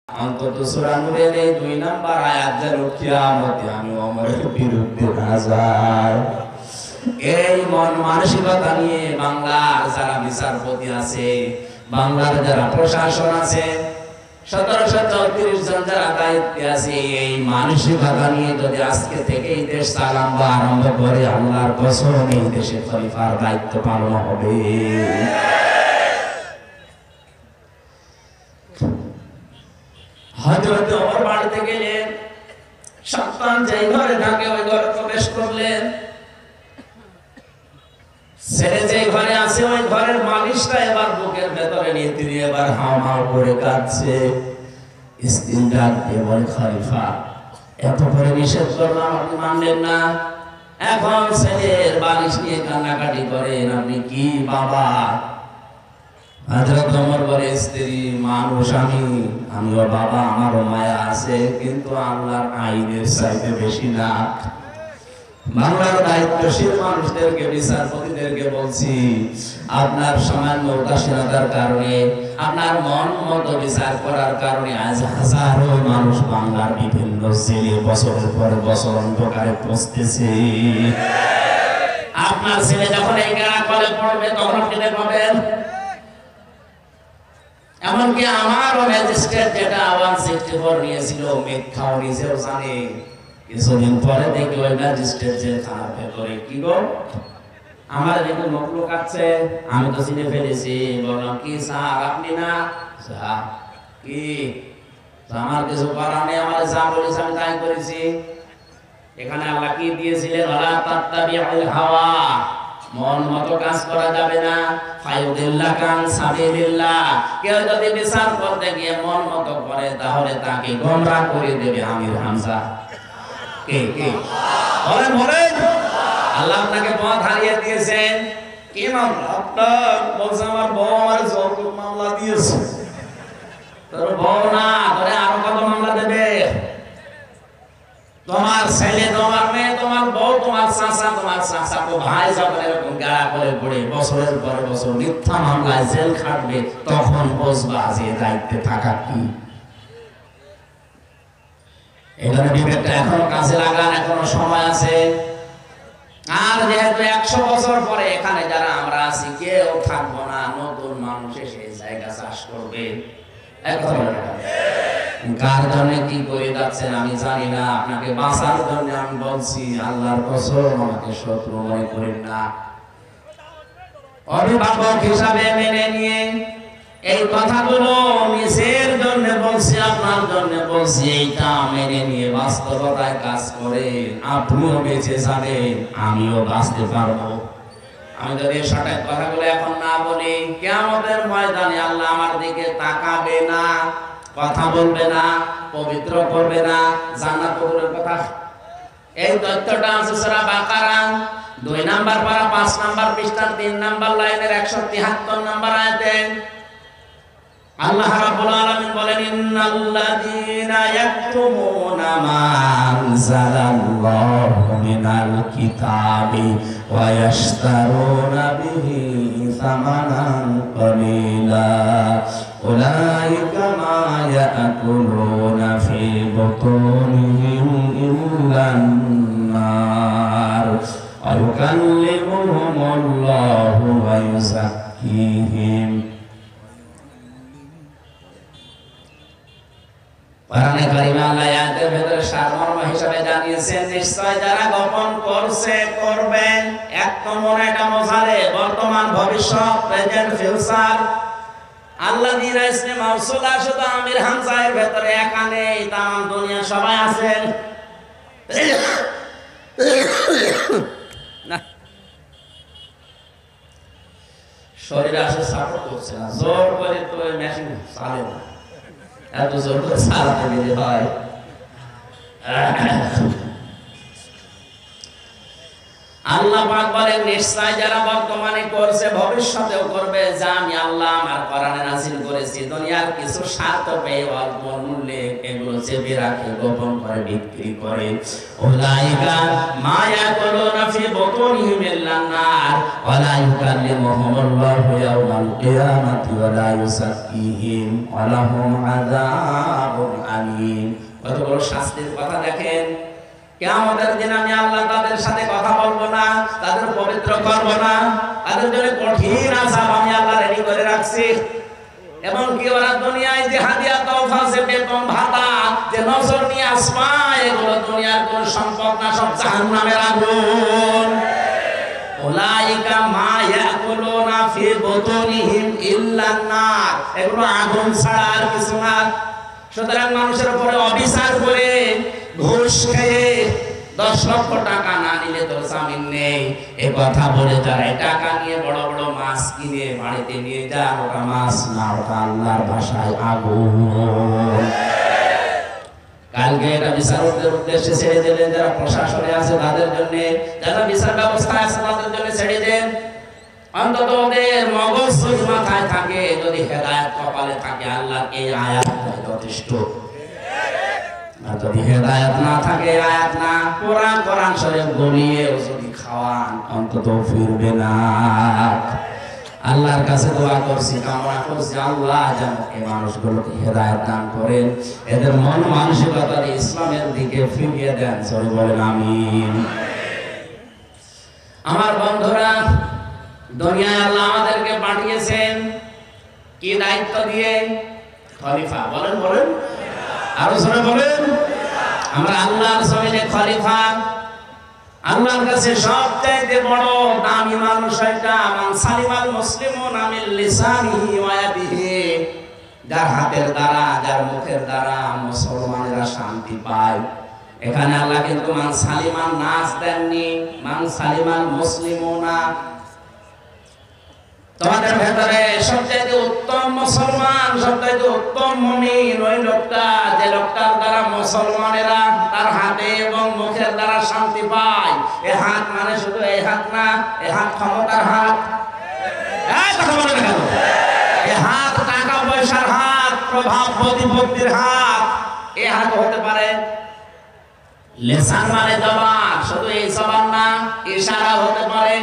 অন্তত সূরা নূরের এই 2 নাম্বার আয়াত যেন কিয়ামতে আমি ওমরের বিরুদ্ধে না যাই। এই মন মানসিকতা নিয়ে বাংলার যারা বিচারপতি আছে, বাংলার যারা প্রশাসন আছে, 1734 জন যারা দায়িত্বে আছে, এই মানসিকতা নিয়ে যদি আজকে থেকে এই দেশ চালানো আরম্ভ করে, আল্লাহর কসম এই দেশে খলিফার দায়িত্ব পালন হবে। হযরত ওমর বাড়িতে গেলেন, সন্তান যেই ঘরে থাকে ওই ঘরে প্রবেশ করলেন। ছেলে যেই ঘরে আছে ওই ঘরের মালিশটা এবার বুকের ভেতরে নিয়ে তিনি এবার হাও হাও করে কাঁদছে। স্ত্রী ডাক দিয়ে বলে, খলিফা এত করে নিষেধ করলাম আপনি মানলেন না, এখন ছেলের বালিশ নিয়ে কান্নাকাটি করেন, আপনি কি বাবা? হযরত ওমর বলে, স্ত্রী মানুষ আমিও বাবা, আমারও মায়া আছে, কিন্তু আল্লাহর আইনের চাইতে বেশি না। বাংলার দায়িত্বশীল মানুষদেরকে, বিচারপতিদেরকে বলছি, আপনার সামান্য উদাসীনতার কারণে, আপনার মন মতো বিচার করার কারণে আজ হাজারো মানুষ বাংলার বিভিন্ন জেলে বছরের পর বছর অন্ধকারে পৌঁছতেছে। আপনার ছেলে যখন এই গাড়া কলে পড়বে তখন আপনি পাবেন। এমনকি আমারও ম্যাজিস্ট্রেট যেটা 164 নিয়েছিল, মিথ্যাও নিজেও জানে। কিছুদিন পরে দেখি ওই ম্যাজিস্ট্রেট যে থানার ভেতরে, কি গো আমার দেখুন লোক লোক আছে, আমি তো চিনে ফেলেছি। বললাম, কি স্যার আপনি না? স্যার কি? আমার কিছু করার নেই, আমার যা বলেছে আমি তাই করেছি। এখানে আল্লাহ কি দিয়েছিলেন? ওয়ালা তাত্তাবিউল হাওয়া, মন মতো কাজ করা যাবে না। ফায়ুদিল্লাকান সাবিলিল্লাহ, কেউ যদি বিচার করতে গিয়ে মন মতো করে তাহলে তাকে গোমরাহ করে দেবে আমির হামজা। কে কে বলেন বলেন? আল্লাহ আপনাকে পথ হারিয়ে দিয়েছেন। কি মামলা আপনার? বলছে আমার বউ আমার জোর মামলা দিয়েছে। তোর বউ না, তোরে আরো কত মামলা দেবে? তোমার ছেলে, তোমার মেয়ে, তোমার বউ, তোমার চাচা, তোমার চাচাতো ভাই যখন এরকম গাড়া করে পড়ে বছরের পর বছর মিথ্যা মামলায় জেল খাটবে, তখন বুঝবা যে দায়িত্বে থাকা কি। এখানে বিবেকটা এখনো কাজে লাগান, এখনো সময় আছে। আর যেহেতু 100 বছর পরে এখানে যারা আমরা আছি কেউ থাকবো না, নতুন মানুষ এসে জায়গা চাষ করবে। কার জন্য কি করে যাচ্ছেন আমি জানি না, আপনাকে বাঁচার জন্য আমি বলছি, আল্লাহর কসম আমাকে শত্রু মনে করেন না। অভিভাবক হিসাবে মেনে নিয়ে এই কথাগুলো নিজের জন্য বলছি, আপনার জন্য বলছি, এইটা মেনে নিয়ে বাস্তবতায় কাজ করে আপনিও বেঁচে যাবেন, আমিও বাঁচতে পারবো। আমি যদি সঠিক কথাগুলো এখন না বলি, কিয়ামতের ময়দানে আল্লাহ আমার দিকে তাকাবে না, কথা বলবে না, পবিত্র করবে না, জান্নাত কবুলের কথা। এই তথ্যটা আছে সূরা বাকারা 2 নাম্বার পারা 5 নাম্বার পৃষ্ঠার 3 নাম্বার লাইনের 173 নাম্বার আয়াতে আল্লাহ রাব্বুল আলামিন বলেন, ইন্নাল্লাযীনা ইয়াকতুমুনা মা আনজালাল্লাহু মিনাল কিতাবি ওয়া ইয়াশতারুনা বিহি সামানান ক্বালীলা উলাইকা মা ইয়াকুলুনা ফি বুতুনিহিম ইল্লান নার ওয়া ইউকাল্লিমুহুমুল্লাহু ওয়া ইউযাক্কিহিম। কোরআনে কারিমে আল্লাহ আয়াতের ভিতরে সারমর্ম হিসেবে জানিয়েছেন, নিশ্চয় যারা গোপন করছে করবেন, এক নম্বরে এটা বোঝালে বর্তমান ভবিষ্যৎ, প্রেজেন্ট ফিউচার। আল্লাযীনা ইসমে মাউসুলা শুধু আমির হামজার ভিতরে একা নেই, তাম দুনিয়া সবাই আছেন। না শরীরে আসে সাপোর্ট করছে না, জোর করে তো মেশিন চালে না, এত জোর করে চালাতে গেলে হয়। আল্লাহ আল্লাহ পাক বলেন নিশ্চয় যারা বর্তমানে করছে ভবিষ্যতেও করবে, যা আমি আল্লাহ আমার কোরআনে নাযিল করেছি দুনিয়ার কিছু স্বার্থ পেয়ে অল্প মূল্যে এগুলো চেপে রাখে, গোপন করে বিক্রি করে। উলাইকা মা ইয়াকুলুনা ফি বুতুনিহিম ইল্লান নার ওয়া লা ইউকাল্লিমুহুমুল্লাহু ইয়াওমাল কিয়ামাতি ওয়া লা ইউযাক্কিহিম ওয়া লাহুম আযাবুন আলীম। কত বড় শাস্তির কথা দেখেন। কিয়ামতের দিন আমি আল্লাহ তাদের সাথে কথা বলবো না, তাদের পবিত্র করব না, তাদের জন্য কঠিন আযাব আমি আল্লাহ রেডি করে রাখছি। এবং কি ওরা দুনিয়ায় যে হাদিয়া তওফা, যে বেতন ভাতা, যে নজর নিয়ে আসবা, এগুলো দুনিয়ার কোন সম্পদ না, সব জাহান্নামের আগুন। উলাইকা মা ইয়াকুলুনা ফি বুতুনিহিম ইল্লান নার, এগুলো আগুন ছাড়া আর কিছু না। সুতরাং মানুষের উপরে অবিচার করে, ঘুষ খেয়ে 10 লক্ষ টাকা না নিলে তোর জামিন নেই, এই কথা বলে যারা টাকা নিয়ে বড় বড় মাছ কিনে বাড়িতে নিয়ে যায়, ওটা মাছ না, ওটা আল্লাহর ভাষায় আগুন। কালকে এটা বিচারকদের উদ্দেশ্যে ছেড়ে দিলেন, যারা প্রশাসনে আছে তাদের জন্য, যারা বিচার ব্যবস্থায় আছে তাদের জন্য ছেড়ে দেন। অন্তত ওদের মগজ যদি মাথায় থাকে, যদি হেদায়েত কপালে থাকে, আল্লাহর এই আয়াতটাই যথেষ্ট। আর যদি হেদায়েত না থাকে, আয়াত না, কোরআন শরীফ গলিয়েও যদি খাওয়ান, অন্তত ফিরবে না। আল্লাহর কাছে দোয়া করছি, কামনা করছি আল্লাহ যেন এই মানুষগুলোকে হেদায়েত দান করেন, এদের মন মানসিকতা ইসলামের দিকে ফিরিয়ে দেন। সবাই বলেন আমিন। আমার বন্ধুরা, দুনিয়ায় আল্লাহ আমাদেরকে পাঠিয়েছেন কি দায়িত্ব দিয়ে? খলিফা। বলেন বলেন, আরো জোরে বলেন। আমরা আল্লাহর জমিনে খলিফা। আল্লাহর কাছে সবচাইতে বড় দামি মানুষ এটা মান সালিমাল মুসলিমুনা মিন লিসানিহি ওয়া ইয়াদিহি, যার হাতের দ্বারা, যার মুখের দ্বারা মুসলমানেরা শান্তি পায়। এখানে আল্লাহ কিন্তু মান সালিমান নাস দেননি, মান সালিমাল মুসলিমুনা। তোমাদের ভেতরে সবচাইতে উত্তম মুসলমান, সবচাইতে উত্তম মুমিন ওই লোকটা, যে লোকটার দ্বারা মুসলমানেরা তার হাতে এবং মুখের দ্বারা শান্তি পায়। এই হাত মানে শুধু এই হাত না, এই হাত ক্ষমতার হাত। কথা বলে না কেন? এই হাত টাকা পয়সার হাত, প্রভাব প্রতিপত্তির হাত, এই হাত হতে পারে। লিসান মানে জবান, শুধু এই জবান না, ইশারা হতে পারে।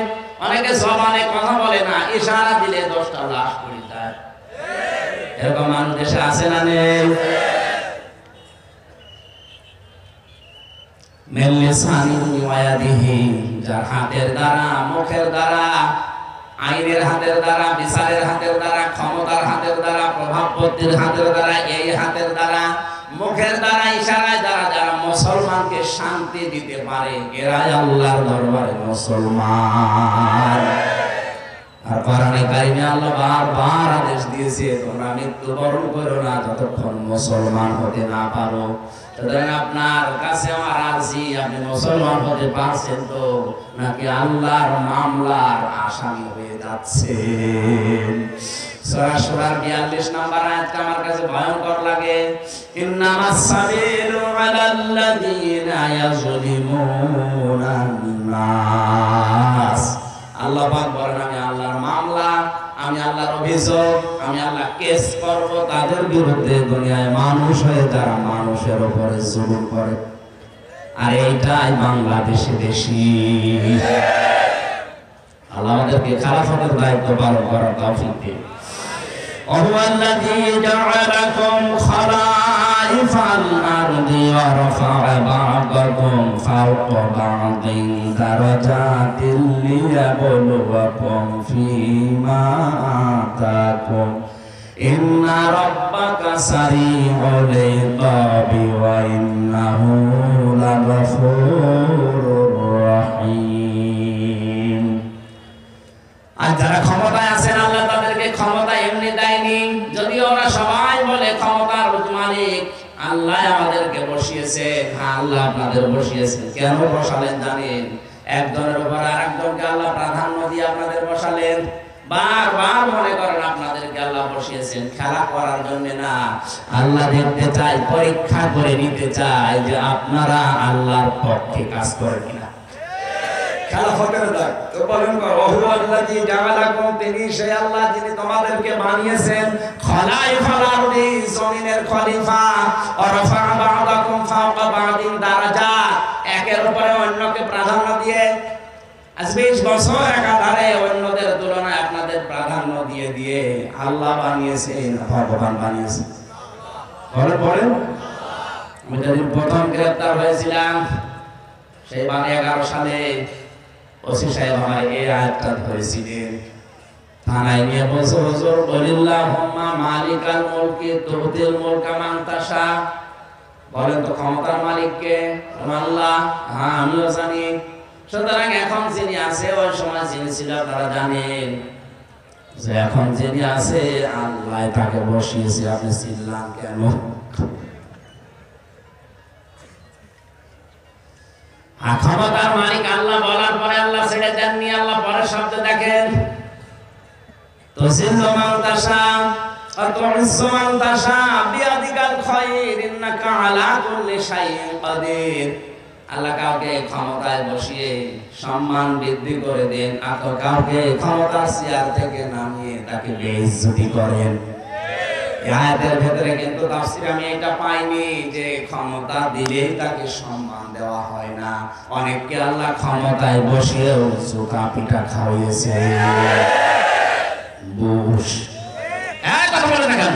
অনেকে জবানে কথা বলে না, ইশারা দিলে 10টা লাশ পড়ে যায়। এরকম মানুষ দেশে আছে না নেই? মিন লিসানিহি ওয়া ইয়াদিহি, যার হাতের দ্বারা, মুখের দ্বারা, আইনের হাতের দ্বারা, বিচারের হাতের দ্বারা, ক্ষমতার হাতের দ্বারা, প্রভাবপত্তির হাতের দ্বারা, এই হাতের দ্বারা, মুখের দ্বারা, ইশারায় দ্বারা যারা মুসলমানকে শান্তি দিতে পারে, এরাই আল্লাহর দরবারে মুসলমান। আর কোরআনে কারিমে আল্লাহ বারবার আদেশ দিয়েছে, তোমরা মৃত্যুবরণ করো না যতক্ষণ মুসলমান হতে না পারো। সুতরাং আপনার কাছে আমার আরজি, আপনি মুসলমান হতে পারছেন তো, নাকি আল্লাহর মামলার আসামি হয়ে যাচ্ছেন? সূরা সূরার 42 নম্বর আয়াতটা আমার কাছে ভয়ঙ্কর লাগে। ইন্নামাস সাবিলু আলাল্লাযীনা ইয়াযলিমুনান নাস। আল্লাহ পাক বলেন, আমি আল্লাহর মামলা, আমি আল্লাহর অভিযোগ, আমি আল্লাহ কেস করব তাদের বিরুদ্ধে, দুনিয়ায় মানুষ হয়ে যারা মানুষের উপরে জুলুম করে। আর এইটাই বাংলাদেশে বেশি। আল্লাহ আমাদেরকে খেলাফতের দায়িত্ব পালন করার তৌফিক দিন। وهو الذي جعلكم خلائف الأرض ورفع بعضكم فوق بعض درجات ليبلوكم فيما آتاكم إن ربك سريع العقاب وإنه لغفور رحيم। আর যারা ক্ষমতায় আছেন, আল্লাহ তাদেরকে ক্ষমতা এমনি দেয়নি, যদিও ওরা সবাই বলে ক্ষমতার মালিক আল্লাহ আমাদেরকে বসিয়েছে। হ্যাঁ, আল্লাহ আপনাদের বসিয়েছেন। কেন বসালেন জানেন? একজনের উপর আরেকজনকে আল্লাহ প্রাধান্য দিয়ে আপনাদের বসালেন। বারবার মনে করেন আপনাদেরকে আল্লাহ বসিয়েছেন খেলা করার জন্য না, আল্লাহ দেখতে চাই, পরীক্ষা করে নিতে চাই যে আপনারা আল্লাহর পক্ষে কাজ করেন কিনা। খেলাফতের দাগ। তো বলেন ওয়াহুয়াল্লাযী জাআলাকুম, তিনি সেই আল্লাহ যিনি তোমাদেরকে বানিয়েছেন খলাইফাল আরদি, জমিনের খলিফা, ওয়া রাফা'a বা'দাকুম ফাওকা বা'দিন দারাজাত, একের উপরে অন্যকে প্রাধান্য দিয়ে আজ 20 বছর একাধারে অন্যদের তুলনায় আপনাদের প্রাধান্য দিয়ে দিয়ে আল্লাহ বানিয়েছেন, ভগবান বানিয়েছেন। বলেন আমি যেদিন প্রথম গ্রেফতার হয়েছিলাম সেই 11 সালে ওসি সাহেব আমার এই আয়াতটা ধরেছিলেন, থানায় নিয়ে বসে হুজুর বলিল্লাহুম্মা মালিকাল মুলকি তুতিল মুলকা মান তাশা, বলেন তো ক্ষমতার মালিক কে? আল্লাহ। হ্যাঁ আমিও জানি। সুতরাং এখন যিনি আছে, ওই সময় যিনি ছিল তারা জানেন যে এখন যিনি আছে আল্লাহ তাকে বসিয়েছে, আপনি চিল্লান কেন? ক্ষমতার মালিক আল্লাহ বলার পরে আল্লাহ ছেড়ে দেননি। আল্লাহ পরের শব্দ দেখেন, তুযিল্লু মান তাশা ওয়া তু'ইজ্জু মান তাশা বিয়াদিকাল খায়র ইন্নাকা আলা কুল্লি শাইইন কাদির। আল্লাহ কাউকে ক্ষমতায় বসিয়ে সম্মান বৃদ্ধি করে দেন, আর কাউকে ক্ষমতার চেয়ার থেকে নামিয়ে তাকে বেইজ্জতি করেন। এই আয়াতের ভেতরে কিন্তু তাফসীরে আমি এটা পাইনি যে ক্ষমতা দিলেই তাকে সম্মান দেওয়া হয় না। অনেককে আল্লাহ ক্ষমতায় বসিয়েও জোকা পিঠা খাওয়িয়েছে। বুশ কথা বলে না কেন?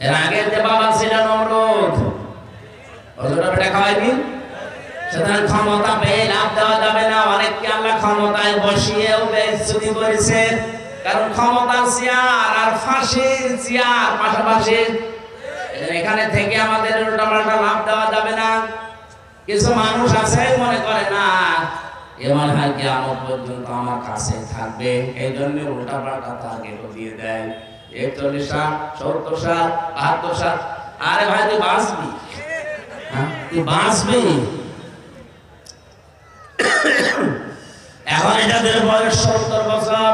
এর আগে যে বাবা ছিলেন নমরুদ, ওজোটা পিঠা খাওয়াইনি। সুতরাং ক্ষমতা পেয়ে লাভ দেওয়া যাবে না। অনেককে আল্লাহ ক্ষমতায় বসিয়েও বেইজ্জতি করেছে, কারণ ক্ষমতার চেয়ার আর ফাঁসির চেয়ার পাশাপাশি। এখানে থেকে আমাদের উল্টাপাল্টা লাভ দেওয়া যাবে না। কিছু মানুষ আছে মনে করে না এ মনে হয় কিয়ামত পর্যন্ত আমার কাছে থাকবে, এই জন্য উল্টাপাল্টা টার্গেট দিয়ে দেয়। 41 সাল, 70 সাল, 72 সাল। আরে ভাই তুই বাঁচবি, তুই বাঁচবি। এখন এটাদের বয়স 70 বছর।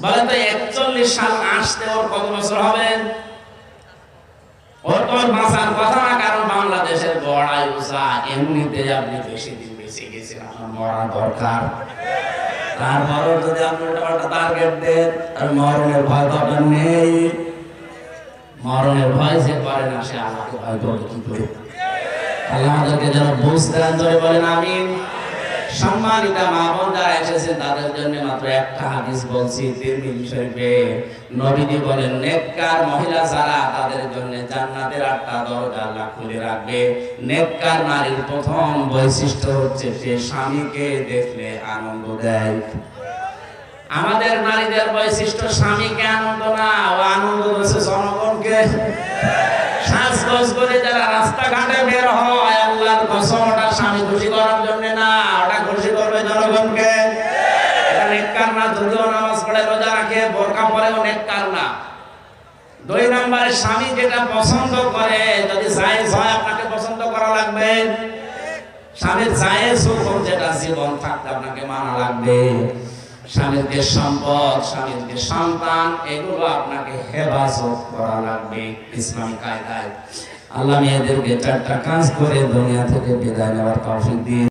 বলেন তো 41 সাল আসতে ওর কত বছর হবে? ওর তো বাঁচার কথা না, কারণ বাংলাদেশের গড় আয়ু যা, এমনিতে আপনি বেশি দিন বেঁচে গেছেন, আপনার মরা দরকার। তারপরও যদি আপনি একটা টার্গেট দেন, আর মরণের ভয় তো আপনার নেই। মরণের ভয় যে করে না সে আল্লাহকে ভয় করবে কি করে? আল্লাহ আমাদেরকে যেন বুঝতে দেন, ধরে বলেন আমিন। সম্মানিত মা বোন যারা এসেছেন তাদের জন্য মাত্র একটা হাদিস বলছি, তিরমিজি শরীফে নবীজি বলেন নেককার মহিলা যারা তাদের জন্য জান্নাতের 8টা দরজা আল্লাহ খুলে রাখবে। নেককার নারীর প্রথম বৈশিষ্ট্য হচ্ছে সে স্বামীকে দেখলে আনন্দ দেয়। আমাদের নারীদের বৈশিষ্ট্য স্বামীকে আনন্দ না, ও আনন্দ দিচ্ছে জনগণকে। সাজগোজ করে যারা রাস্তাঘাটে বের হয়, আল্লাহর কসম ওটা স্বামী খুশি করার জন্য না, ওটা খুশি করবে জনগণকে। এটা নেককার না। যদিও নামাজ পড়ে রোজা রাখে বোরকা পরেও নেককার না। 2 নম্বরে স্বামী যেটা পছন্দ করে যদি জায়েজ হয় আপনাকে পছন্দ করা লাগবে। স্বামীর জায়েজ হুকুম যেটা জীবন থাকতে আপনাকে মানা লাগবে। স্বামীর যে সম্পদ, স্বামীর যে সন্তান, এগুলো আপনাকে হেফাজত করা লাগবে ইসলামী কায়দায়। আল্লাহ মেয়েদেরকে 4টা কাজ করে দুনিয়া থেকে বিদায় নেওয়ার তৌফিক দিন।